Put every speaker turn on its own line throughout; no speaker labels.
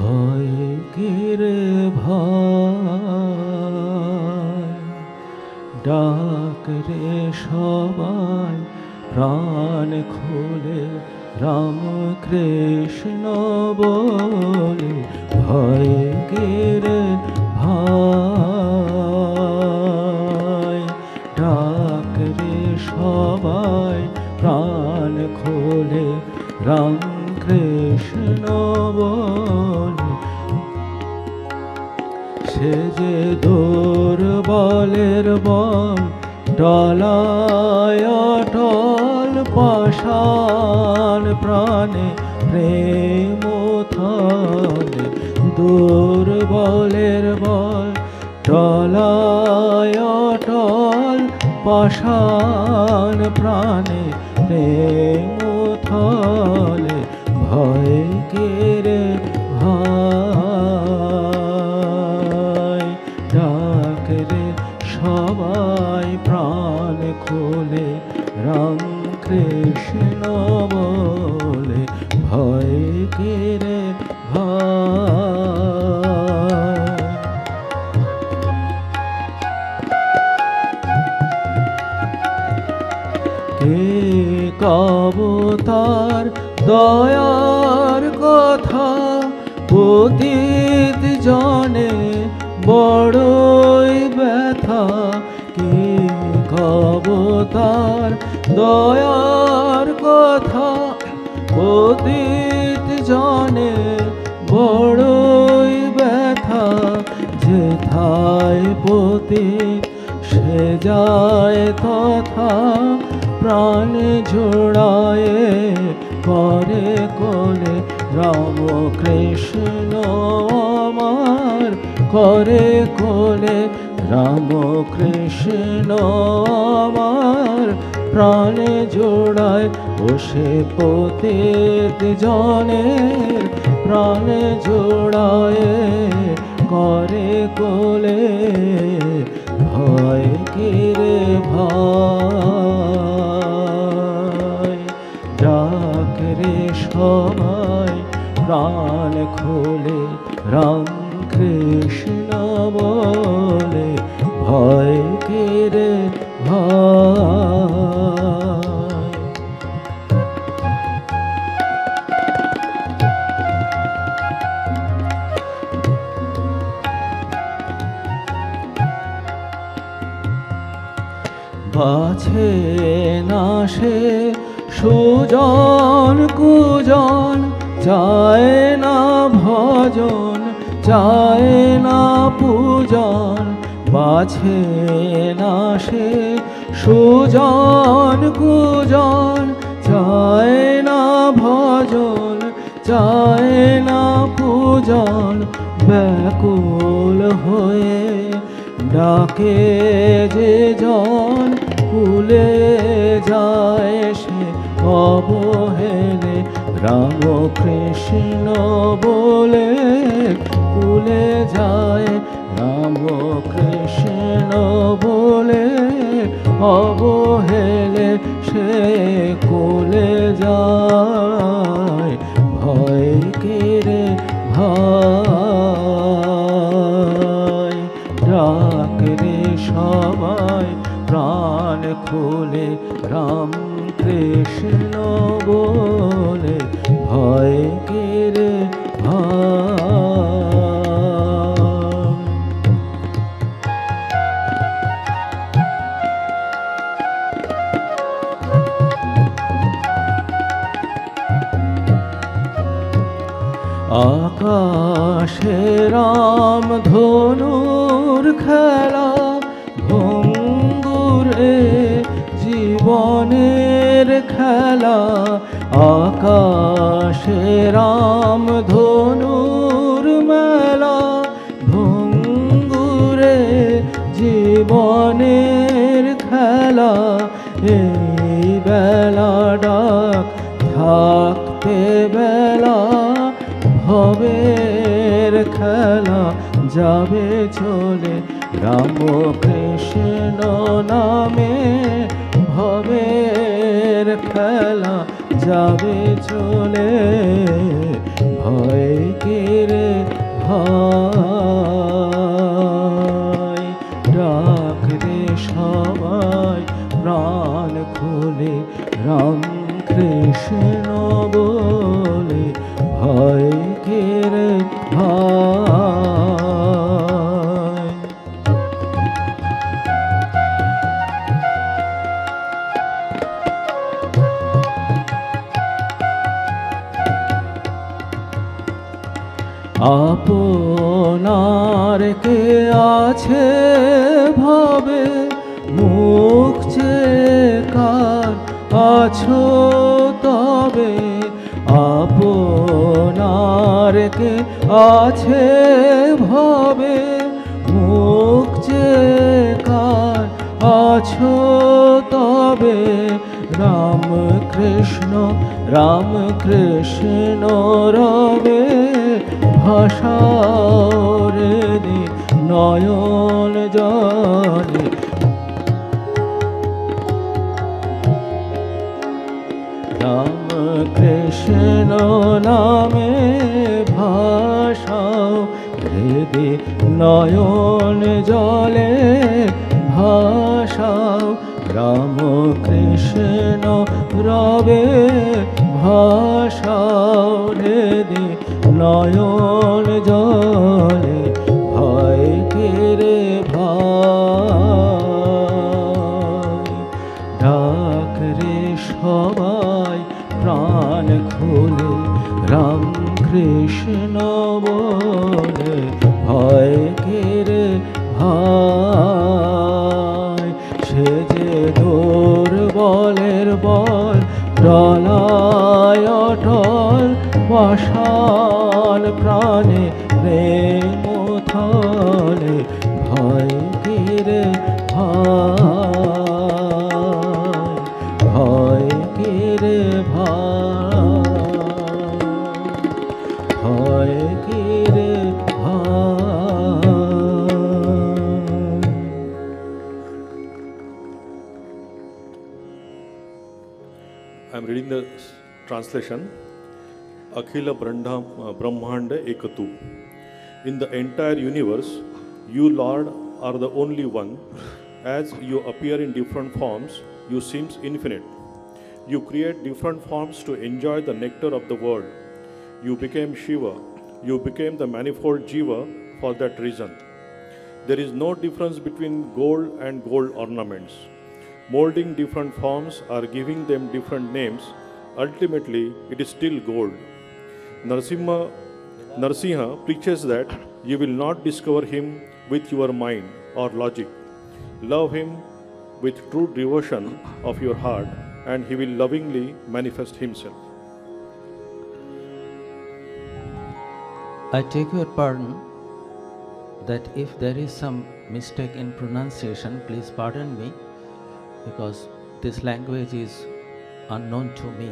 ভয় কেরে ভয়, ডাক রে সবাই প্রাণ খুলে রাম কৃষ্ণ বলে। ভয় কেরে ভয়, ডাক রে সবাই প্রাণ খুলে রাম কৃষ্ণ বলে। সে যে দুর্বলের বল, টলায় অটল পাষাণ প্রাণে প্রেম থলে। দুর্বলের বল, টলায় অটল পাষাণ প্রাণে প্রেম থলে। ভয় কেরে ভয়, ডাক রে সবাই প্রাণ খুলে রাম কৃষ্ণ বলে। ভয় কেরে ভয়। কে কবতার দয়ার কথা, পতিত জনে বড়ই ব্যথা। কে কবতার দয়ার কথা, পতিত জনে বড়ই ব্যথা। যেথায় পতিত সে যায় তথা, প্রাণ জোড়ায়ে করে কোলে রাম কৃষ্ণ আমার। করে কোলে রাম কৃষ্ণ আমার, প্রাণ জোড়ায় বসে পতিত জনের। প্রাণ জোড়ায়ে করে কোলে। ভয় কেরে ভয়, ডাক রে সবাই প্রাণ খুলে রাম কৃষ্ণ বলে। ভয় কেরে ভয়। বাছে না সে সুজন কুজন, চায় না ভজন চায় না পূজন। বাছে না সে সুজন কুজন, চায় না ভজন চায় না পূজন। ব্যাকুল হয়ে ডাকে যে জন, কুলে যায় সে অবহেলে রাম কৃষ্ণ বলে। কুলে যায় রাম কৃষ্ণ বলে, অবহেলে সে কুলে যায়। ভয় কেরে ভয়, ডাক রে সবাই প্রাণ খুলে রাম কৃষ্ণ বলে। ভয় কেরে ভয়। আকাশে রাম ধনুর খেলা, ভঙ্গুরে জীবনের খেলা। আকাশে রাম ধনুর মেলা, ভঙ্গুরে জীবনের খেলা। এই বেলা ডাক থাকতে বেলা, ভবের খেলা যাবে চলে রাম কৃষ্ণ নামে। ভবের খেলা যাবে চলে। ভয় কেরে আপনার কে আছে ভাবে মুখ চেয়ে কার আছো তবে আপনার কে আছে ভাবে মুখ চেয়ে কার আছো তবে রাম কৃষ্ণ রবে ভাষারে নয়ন জলে রাম কৃষ্ণ নামে ভাষাও হৃদে নয়ন জলে ভাষাও রাম কৃষ্ণ রবে ভাষাও হৃদে নয়ন জলে ভয় কেরে ভাই ডাক রে সবাই প্রাণ খুলে রাম কৃষ্ণ বলে ভয় কেরে ভাই সে যে দুর্বলের বল প্রলয় অটল পাষাণ প্রাণে প্রেম থলে ভয় কেরে ভয় কেরে ভয় কেরে
I am reading the translation. Akhila Brahmanda Ekatu. In the entire universe, you, Lord, are the only one. As you appear in different forms, you seem infinite. You create different forms to enjoy the nectar of the world. You became Shiva. You became the manifold Jiva for that reason. There is no difference between gold and gold ornaments. Molding different forms or giving them different names, ultimately it is still gold. Narsimha preaches that you will not discover him with your mind or logic. Love him with true devotion of your heart and he will lovingly manifest himself.
I take your pardon that if there is some mistake in pronunciation, please pardon me, because this language is unknown to me.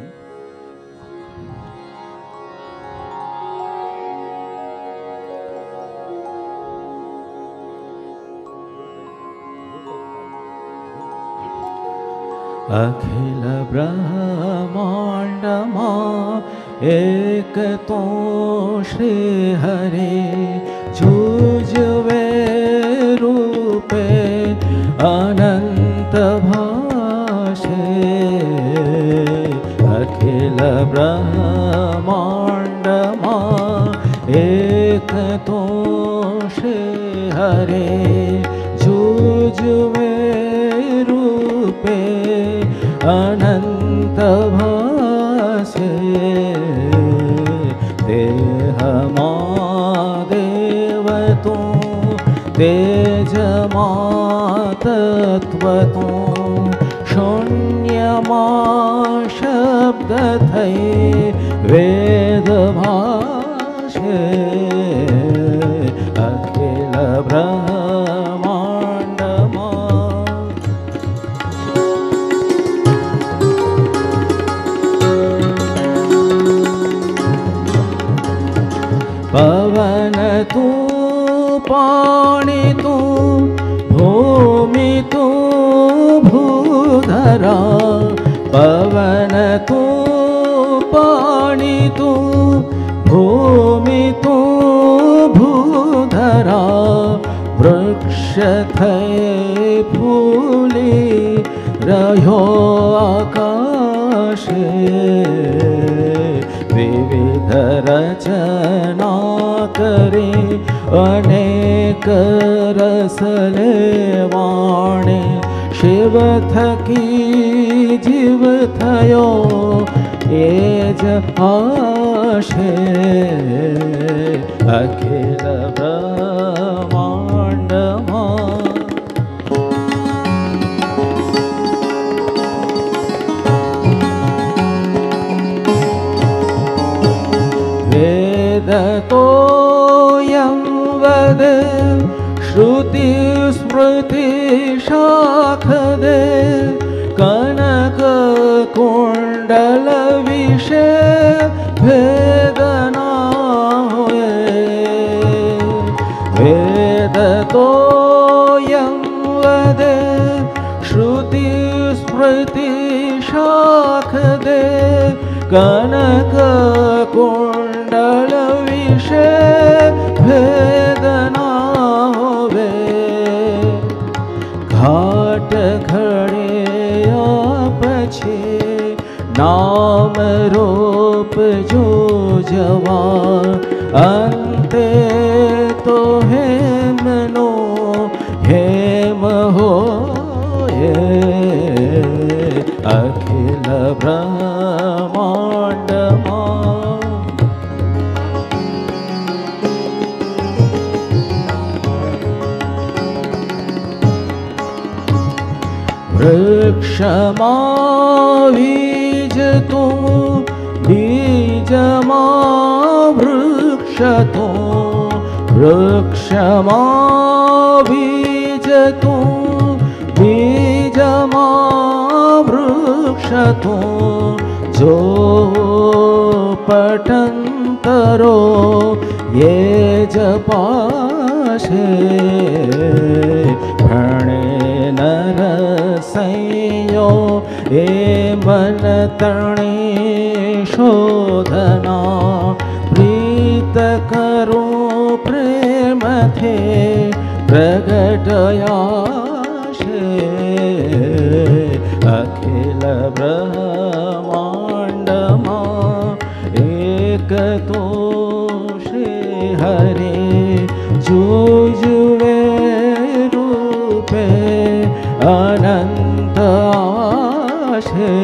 अखिल ब्रह्मांड एक तो श्री हरे जूझवे रूपे अनंत भाषे अखिल ब्रह्मांड एक तो श्री हरे जूझवे रूपे अनंत भाषे देह देव तू तेज तत्व तू शून्य शब्द थे वेद भाषे अखिल ब्रह्मांड पवन तू पानी तू भूमि तू भूधरा पवन तू पानी तू भूमि तू भूधरा वृक्ष थे फूली रहो आकाशे विविध रचना करे अनेक रसले वाणे शिव थकी जीव थयो एज आशे अखिल ब्रह्मांड वेद तो यं वद श्रुति स्मृति शाखदे कनक कुंडल विषय भेदना हुए वेद तो यं वद श्रुति स्मृति शाखदे कनक कुंडल विषय भेदना होवे घाट घड़े पछे नाम रूप जो जवान अंते तो हेम नो हेम हो अखिल ब्रह्मांड वृक्षमा बीज तुम बीजमा वृक्ष तुम वृक्षमा बीज तुम बीजमा वृक्ष तुम जो पठन्तरो ये जपाशे भणे नर संयो ए मन तणे शोधना प्रीत करो प्रेम थे प्रगटयाशे अखिल ब्रह्मांडमा एक तो श्री हरे जुजुवे रूपे अनंत आशे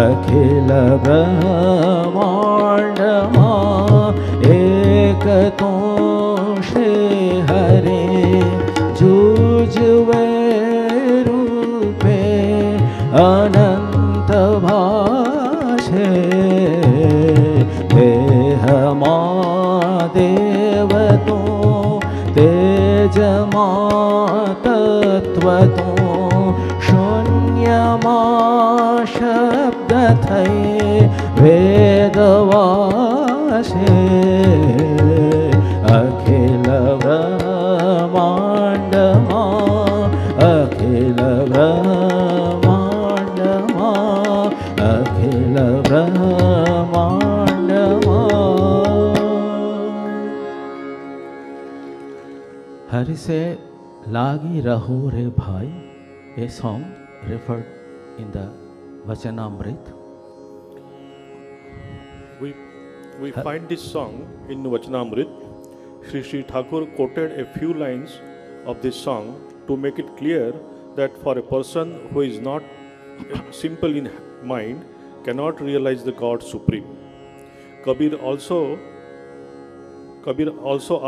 अखिल ब्रह्मांडमा एक तो श्री हरे जुजुवे रूपे अनंत भाषे देह मा देव तो तेज मा तत्व तो शून्य मा शब्द थई वेदवासे अखिल ब्रह्मांड मा अखिल ब्रह्मांड मा अखिल ब्रह्मांड मा हरि से लागी रहो रे भाई a song referred in the Vachanamrit.
We find this song in Vachanamrit. Sri Thakur quoted a few lines of this song to make it clear that for a person who is not simple in mind cannot realize the God Supreme. Kabir also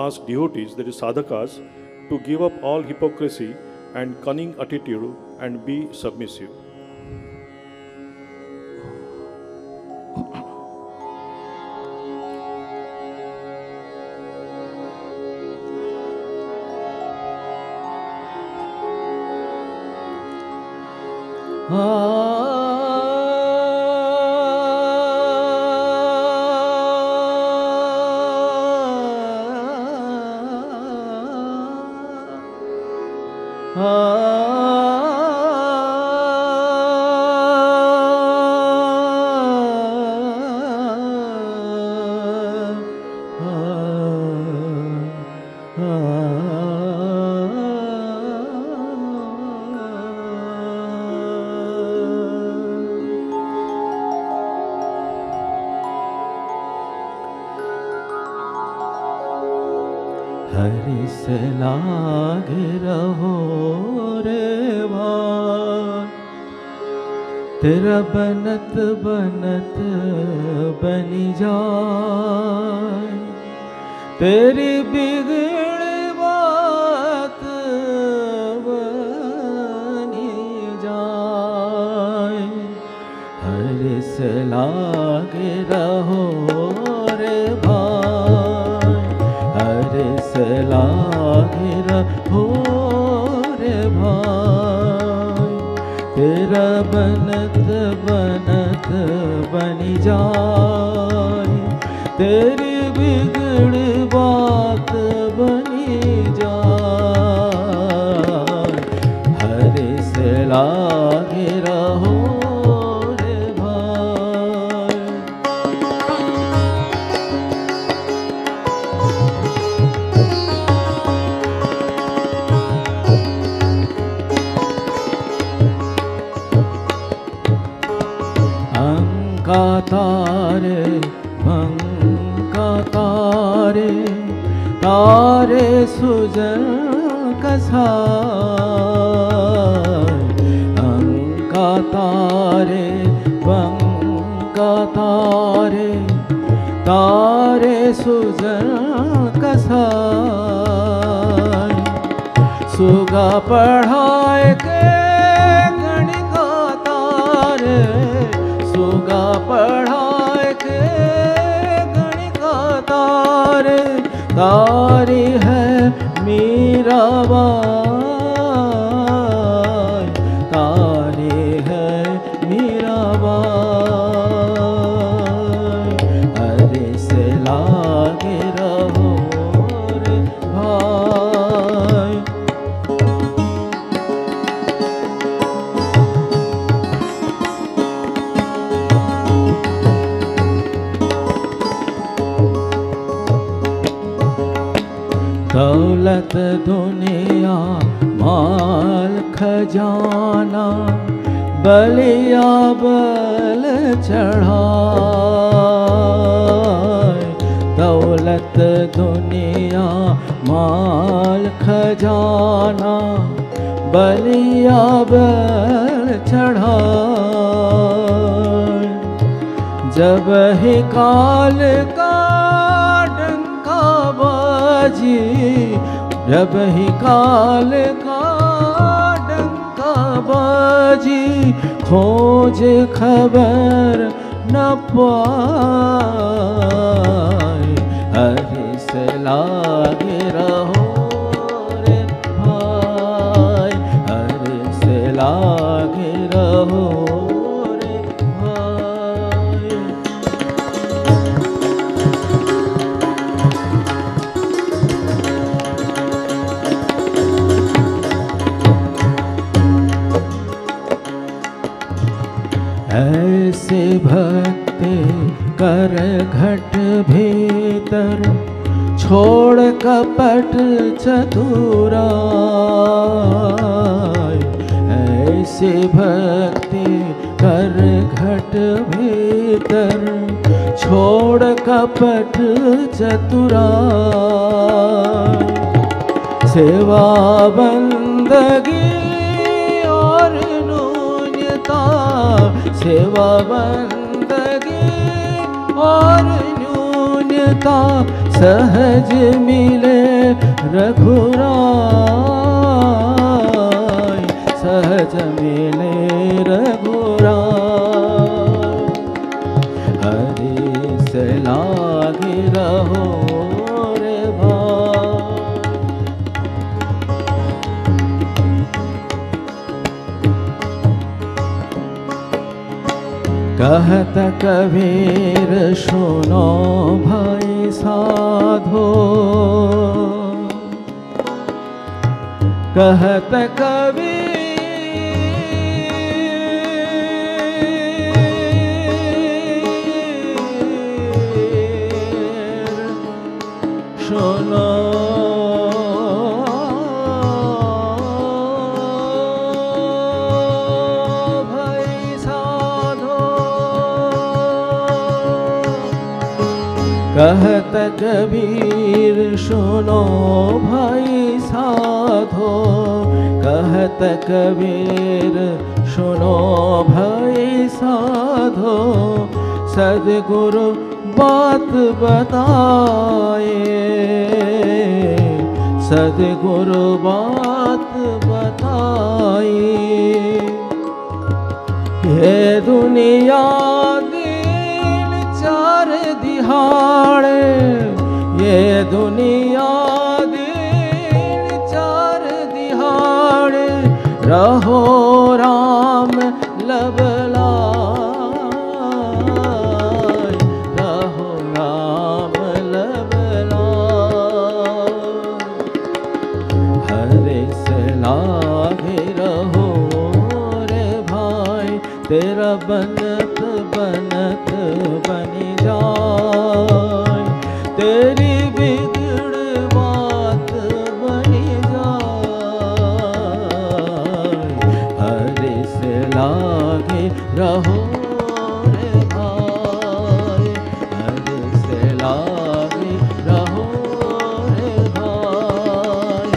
asked devotees, that is sadhakas, to give up all hypocrisy and cunning attitude and be submissive. Hari से लागे रहो रे भाई
तेरा बनत बनत बनी जाए, तेरी बिगड़ी बात बनी जाए। हरिस लागे रहो रे भाई, हरिस लागे रहो रे भाई। तेरा बनत बनत बनी जाए, तेरी बिगड़ी बात बनी जाए। हरिस लागे रहो रे भाई। अंका तारे भंका तारे, तारे सुजन कसाय। अंका तारे भंका तारे, तारे सुजन कसाय। सुगा पढ़ाए के गणिका तारे, सुगा पढ़ाए के गणिका तारे। तारी है मीराबाई, तारी है मीराबाई। हरिस लागे रहो रे भाई। दौलत दुनिया माल खजाना, बलिया बल चढ़ाए। दौलत दुनिया माल खजाना, बलिया बल चढ़ाए। जब ही काल का डंका बाजी, जब ही काल का डंका बाजी। खोज खबर न पाए, हरिस लागे रहो रे भाई। हरिस लागे रहो रे भाई। ऐसे भक्ति कर घट भीतर, छोड़ कपट चतुराई। ऐसे भक्ति कर घट भीतर, छोड़ कपट चतुराई। सेवा बंदगी और न्यूनता, सेवा बंदगी और न्यूनता। सहज मिले रघुराय, सहज मिले रघुराय। हरिस लागे रहो रे भाई। कहत कबीर सुनो भाई साधो, कहत कबीर सुनो कहत कबीर सुनो भाई साधो, कहत कबीर सुनो भाई साधो सदगुरु बात बताए, सदगुरु बात बताए। ये दुनिया दिन चार दिहाड़े, ये दुनिया दिन चार दिहाड़े, रहो राम लबलाय, रहो राम लबलाय। हरे से लागे रहो रे भाई, तेरा बनत बनत बनी जाए, तेरी बिगड़ बात बनी जाए। हरे से लागे रहो रे भाई, हरे से लागे रहो रे भाई,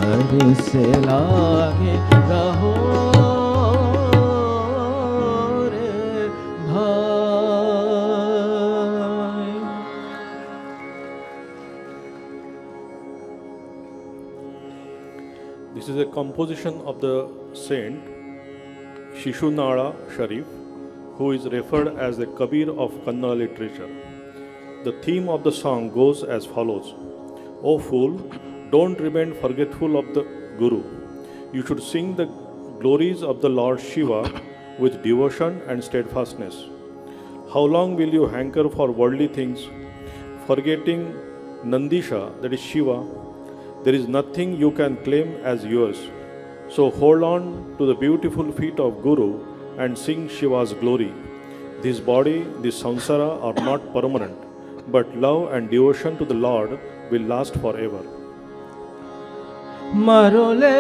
हरे से लागे रहो रे भाई।
This is a composition of the saint Shishunala Sharif, who is referred as the Kabir of Kannada literature. The theme of the song goes as follows: O fool, don't remain forgetful of the Guru. You should sing the glories of the Lord Shiva with devotion and steadfastness. How long will you hanker for worldly things, forgetting Nandisha, that is Shiva? There is nothing you can claim as yours. So hold on to the beautiful feet of Guru and sing Shiva's glory. This body, this samsara are not permanent, but love and devotion to the Lord will last forever.
मरुले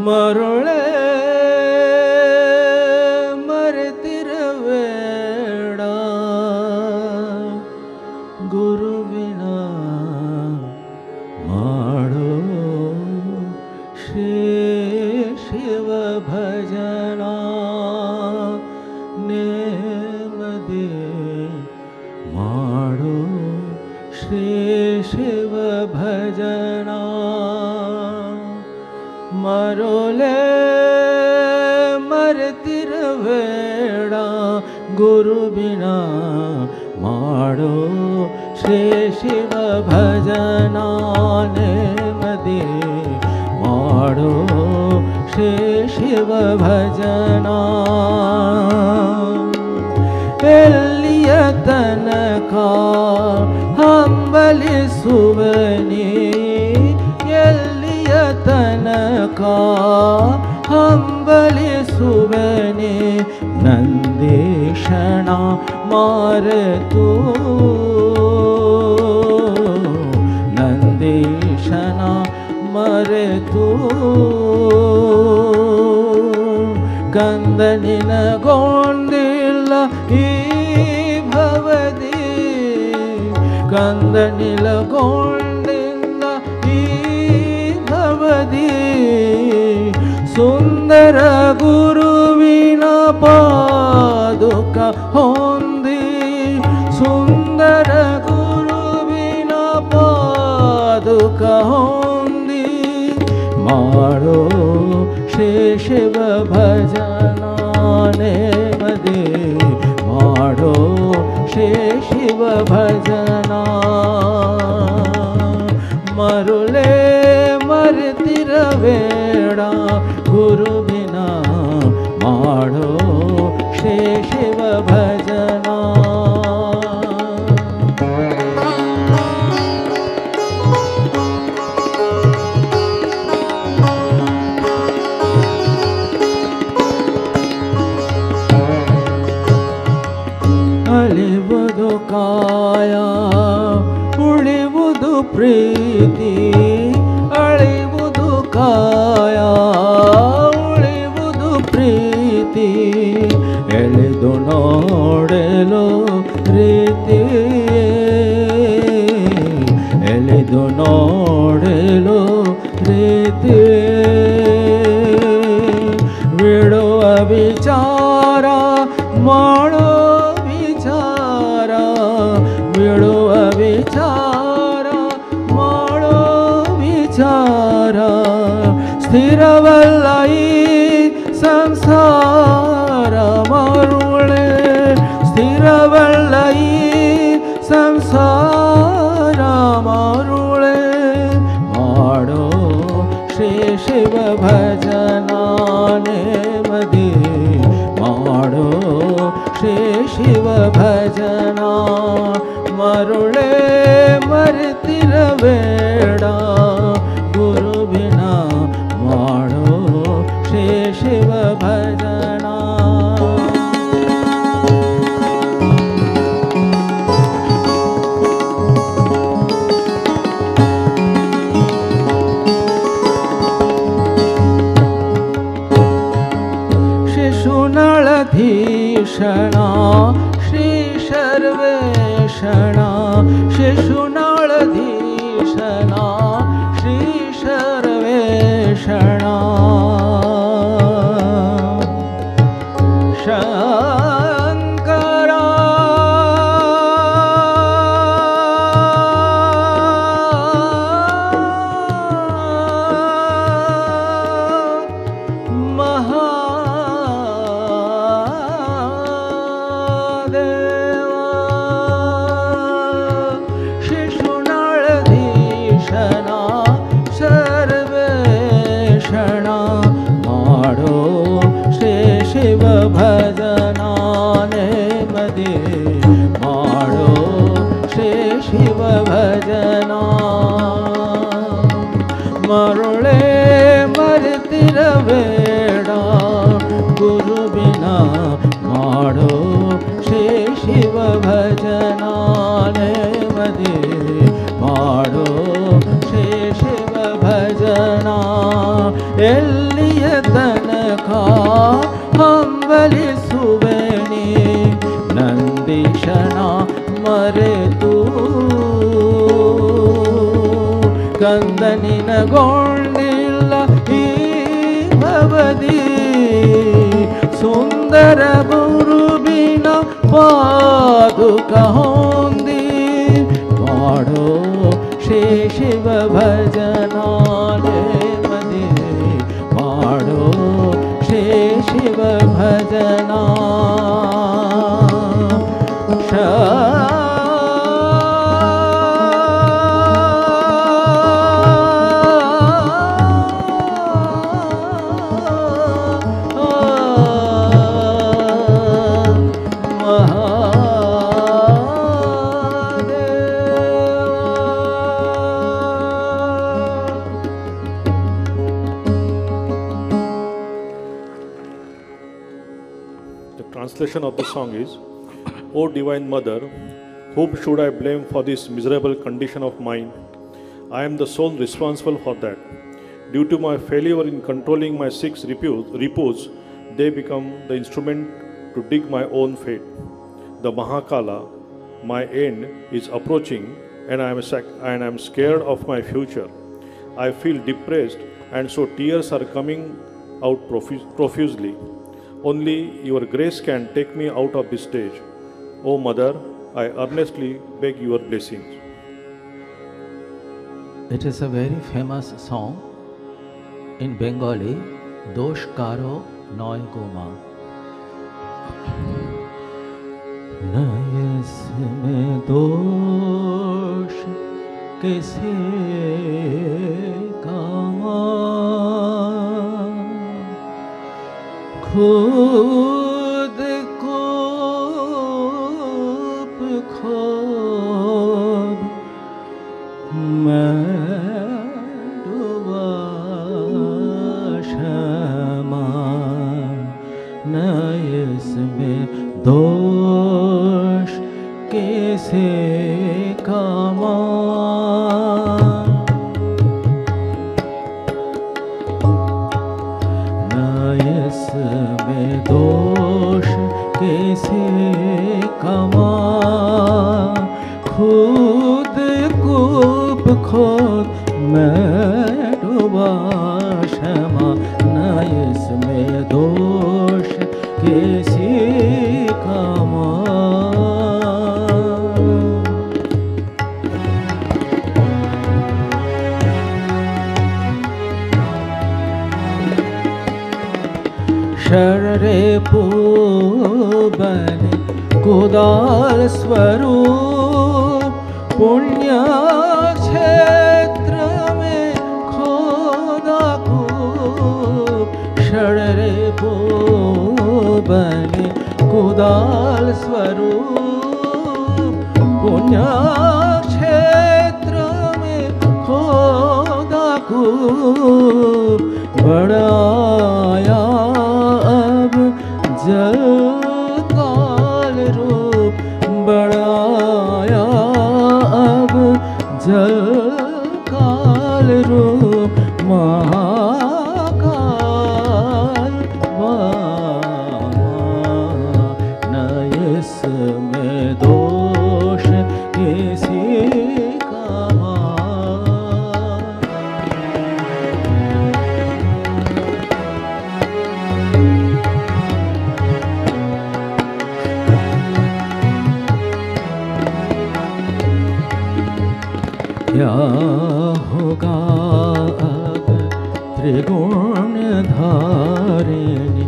मरुले मरतिरवेड़ा गुरु बिना माडो श्री शिव भजना नेमदे माडो श्री शिव भजना मरोले मरतिरवेड़ा गुरु बिना माडो श्री शिव भजना नेमदे माडो श्री शिव भजना ಎಲ್ಲಿಯ ತನಕ ಹಂಬಲಿಸುವನಿ ಎಲ್ಲಿಯ ತನಕ ಹಂಬಲಿಸುವನಿ ನಂದೀಶನ ಮಾರತು ನಂದೀಶನ ಮರೆತು ಕಂದನಿನ ಗೊಂದಿಲ್ಲ ಈ ಭವದಿ ಕಂದನಿಲ ಗೊಂದಿಲ್ಲ ಈ ಭವದಿ ಸುಂದರ ಗುರುವಿನ ಪಾದುಕ ಹೊಂದಿ ಸುಂದರ ಗುರುವಿನ ಪಾದುಕ ಹೊಂದಿ ಮಾಡೋ ಶ್ರೀ ಶಿವ ಭಜನಾನೆ ಮದೆ ಮಾಡೋ ಶ್ರೀ ಶಿವ ಭಜನಾ ಮರುಳೆ ಮರೆತಿರಬೇಡ ಗುರು ಬಿನಾ ಮಾಡೋ ಶ್ರೀ ಶಿವ ಭಜನಾ ಅಳಿವುದು ಕಾಯ ಉಳಿವುದು ಪ್ರೀತಿ ಅಳಿವುದು ಕಾಯ ಸ್ಮೃತಿ ಬಿಡುವ ವಿಚಾರ ಮಾಡೋ ವಿಚಾರ ಬಿಡುವ ವಿಚಾರ ಮಾಡೋ ವಿಚಾರ ಸ್ಥಿರವಲ್ಲ ಈ ಸಂಸಾರ ಮರುಳೆ ಸ್ಥಿರವಲ್ಲ ಈ ಸಂಸಾರ ಮರುಳೆ ಮಾಡೋ ಶ್ರೀ ಶಿವ ಭಜನಾನೆ ಮದಿ ಮಾಡೋ ಶ್ರೀ ಶಿವ ಭಜನ ಮರುಳೆ ಮರೆತಿರಬೇಡ ಗುರು ಬಿನ ಮಾಡೋ ಶ್ರೀ ಶಿವ ಭಜನ ಶಿಶುನಾಳಧೀಷಣ ಶ್ರೀ ಸರ್ವೇಷಣ ಶಿಶುನಾಳಧೀಷಣ ಶ್ರೀ ಸರ್ವೇಷಣ ಶಂಕರ ಶಿವ ಭಜನಾನೆ ಮದಿ ಮಾಡೋ ಶ್ರೀ ಶಿವ ಭಜನ ಮರುಳೆ ಮರೆತಿರಬೇಡ ಗುರು ಬಿನ ಮಾಡೋ ಶ್ರೀ ಶಿವ ಭಜನಾನೆ ಮದಿ ಮಾಡೋ ಶ್ರೀ ಶಿವ ಭಜನ ಎಲ್ಲಿಯ ತನಕ ಹಂಬಲಿಸುವೆನಿ ನಂದೀಶನ ಮರೆತು ಕಂದನಿನಗೊಂಡಿಲ್ಲ ಈ ಭವದಿ ಸುಂದರ ಗುರುಬಿನ ಪಾದುಕ ಹೊಂದಿ ಮಾಡೋ ಶ್ರೀ ಶಿವ ಭಜನಾನೆ ಮದಿ ಮಾಡೋ ಶ್ರೀ ಶಿವ ಭಜನ
Translation of the song is, O Divine Mother, whom should I blame for this miserable condition of mine? I am the sole responsible for that. Due to my failure in controlling my six repose, they become the instrument to dig my own fate. The Mahakala, my end, is approaching and I am scared of my future. I feel depressed and so tears are coming out profusely. Only your grace can take me out of this stage. O Mother, I earnestly beg your blessings.
It is a very famous song in Bengali, Dosh Karo Noy Goma. Nayas me dosh kise kama खुद को खुद मैं डूबा क्षमा न इसमें दोष कैसे कमा में दोष शररे बने कुदाल स्वरूप पुण्य क्षेत्र में खोदा कूप शररे बने कुदाल स्वरूप पुण्य क्षेत्र में खोदा कूप बढ़ाया अब जल काल रूप बढ़ाया अब जल काल रूप महाकाल न इसमें दोष किसी का क्या होगा अब त्रिगुण धारिणी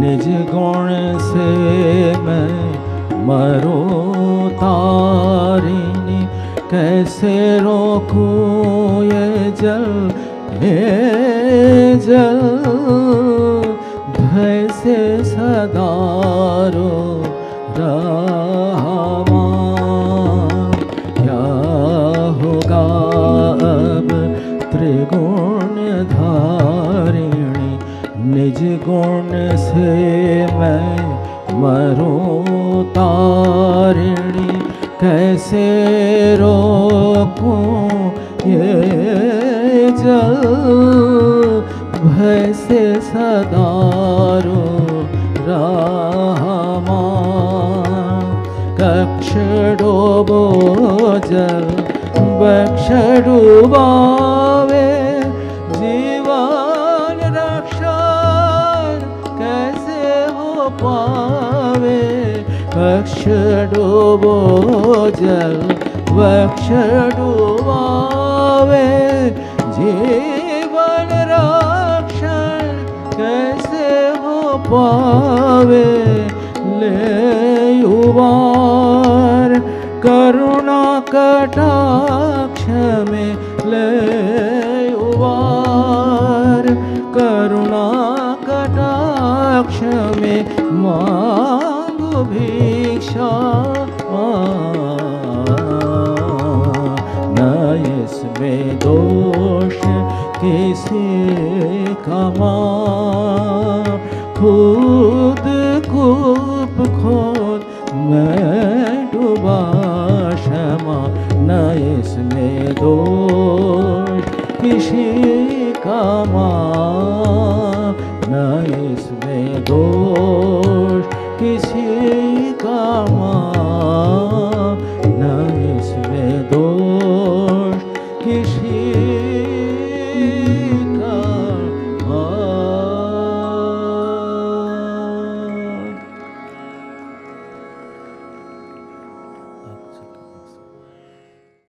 निज गुण से मैं मरूं तारिणी कैसे रोकूं ये जल भय से सदा रो रहा होगा अब त्रिगुण धारिणी निज गुण से मैं मरूं तारिणी कैसे रोकूं ये जल भय से सदा रो रहा कक्ष डोबो जल वक्ष डूबावे जीवन रक्षण कैसे हो पावे वक्ष डूबो जल वक्ष डूबावे जीवन रक्षण कैसे हो पावे ले युवार करुणा कटाक्ष में ले उबार करुणा कटाक्ष में मांगो भिक्षा न इसमें दोष किसी का खुद कूप खोद मैं डूबा क्षमा न इसमें दोष किसी का न इसमें दोष किसी का न इसमें दोष किसी